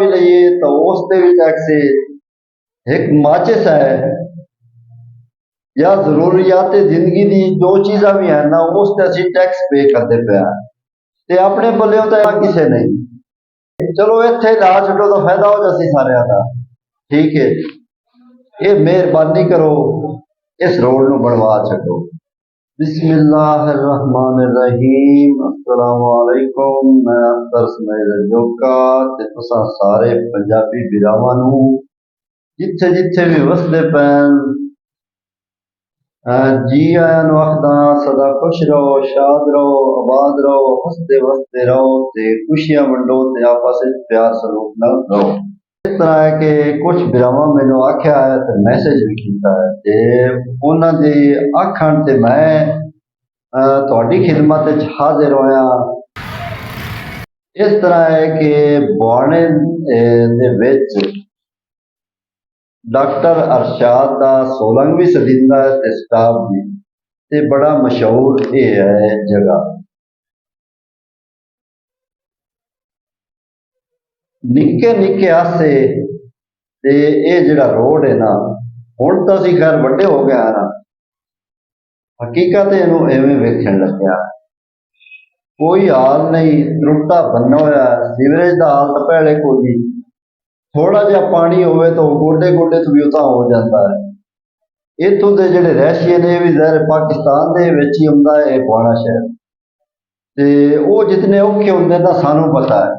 भी लईए तो उस ते भी टैक्स है। एक माचिस है या जरूरियात जिंदगी दी जो चीज़ां भी है ना उस ते असीं टैक्स पे करते पे हैं ते अपने पल्लेओं तो किसे नहीं। चलो इत्थे ला छड्डो तो फायदा हो जासी सारिਆਂ ਦਾ। ठीक है, ये मेहरबानी करो इस रोड नूं बनवा छड्डो। बिस्मिल्लाहिर्रहमानिर्रहीम। अस्सलाम वालेकुम। मैं अख्तर इसमाइल जोका ते तुसां सारे पंजाबी वीरावां नूं जिथे जिथे भी वसदे पैन जी आयां नूं आखदा सदा खुश रहो, शाद रहो, आबाद रहो, हसदे वसदे रहो ते खुशियां वंडो ते आपस विच प्यार सलूक नाल रहो। इस तरह है कि कुछ बिरावां मैनू आख्या है ते मैसेज भी कीता है ते उन्हां दे आखण ते मैं तुहाडी खिदमत विच हाजिर होया। इस तरह है कि बुआणे दे विच डॉक्टर अरशाद दा 16वीं सदी दा ते स्टाफ भी ते बड़ा मशहूर ये है जगह। निक्के निक्के आसे ते ये जिहड़ा रोड है ना हुण तां असीं खैर वड्डे हो गए हैं ना, हकीकत इहनूं इवें वेखण लग्या कोई हाल नहीं, त्रुट्टा बन्ना होया। सीवरेज दा हाल तां पहले कोई नहीं, थोड़ा जिहा पानी होवे तो गोडे गोडे तो भी उतां हो जाता है। इत्थों दे जिहड़े रहशिए ने भी ज़ाहिर पाकिस्तान दे विच ही हुंदा है बुआणा शहर ते वो जितने औखे हुंदे तां सानूं पता है।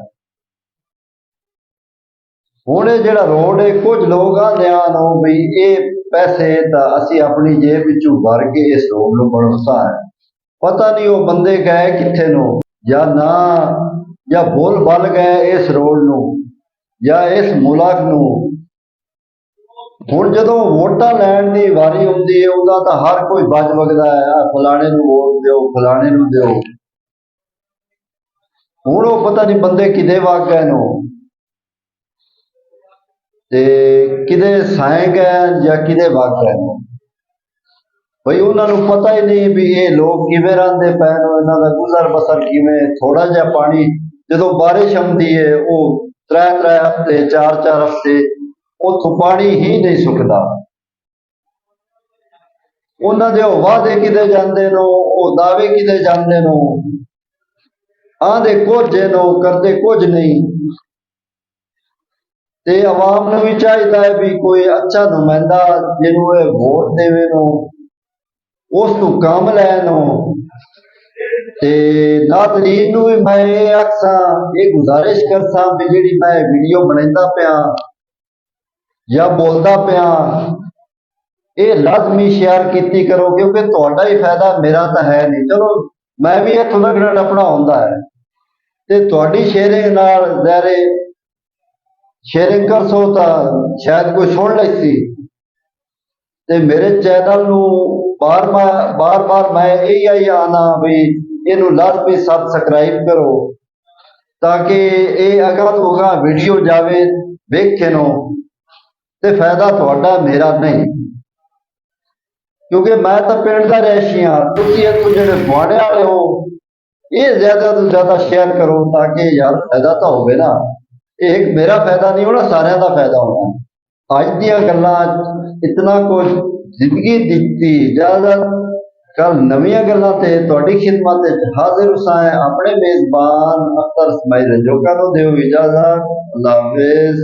हुण ये जिहड़ा रोड है कुछ लोग आंदे आन भी ये पैसे तां असीं अपनी जेब विचों भर के इस रोड नूं बनौसा है। पता नहीं वो बंदे गए कित्थे नूं या ना या भुल भल गए इस रोड नूं या इस मुल्क नूं। हुण जदों वोटां लैण दी वारी हुंदी है उदा तां हर कोई बज वगदा है फलाणे नूं वोट दिओ, फलाणे नूं दिओ। हुण वो पता नहीं बंदे किदे वग गए नूं ते किदे साए गए या किदे वग गए नूं। भाई उन्हां नूं पता ही नहीं भी ये लोग किवें रहिंदे पए ने, इन्हां दा गुजर बसर किवें। थोड़ा जिहा पानी जदों बारिश आउंदी है वो 3-3 हफ्ते 4-4 हफ्ते उत्थों पानी ही नहीं सुकदा। उन्हां दे वादे किदे जांदे नो, वो दावे किदे जांदे नो, आंदे कुछ नो करदे कुछ नहीं। ते अवाम नूं भी चाहिदा है भी कोई अच्छा नुमाइंदा जिन्हों ये वोट देवे नो उस तों काम लैनो। ते नाज़रीन नूं भी मैं ये आखसां, ये गुजारिश करसां भी जिहड़ी मैं वीडियो बनाइंदा पिया या बोलदा पिया ये लाजमी शेयर कीती करो क्योंकि तुहाडा ही फायदा मेरा तो है नहीं। चलो मैं भी इत्थों लगना टपना हुंदा है ते तुहाडी शेयरिंग नाल ज़ाहिर शेयरिंग करसो तां शायद कोई सुन लैसी ते मेरे चैनल नूं बार बार मैं यही आना भी इनू लाजमी सब्सक्राइब करो ताकि ये अगां तो अगां वीडियो जावे वेखे नो ते फायदा तुहाडा मेरा नहीं। क्योंकि मैं तो पिंड दा रहशी हां, तुसीं इत्थों जिहड़े बुआणे वाले हो ये ज्यादा तो ज्यादा शेयर करो ताकि यार फायदा तो होवे ना। एक मेरा फायदा नहीं होना, सारिਆਂ ਦਾ फायदा होना। अज दियां गल्लां इतना कुछ जिंदगी दित्ती इजाजत कल नवीं गल्लां ते तुहाडी खिदमत विच हाजिर हुसां अपने मेजबान अख्तर इसमाइल जोका नूं दिओ इजाजत। अल्लाह हाफिज़।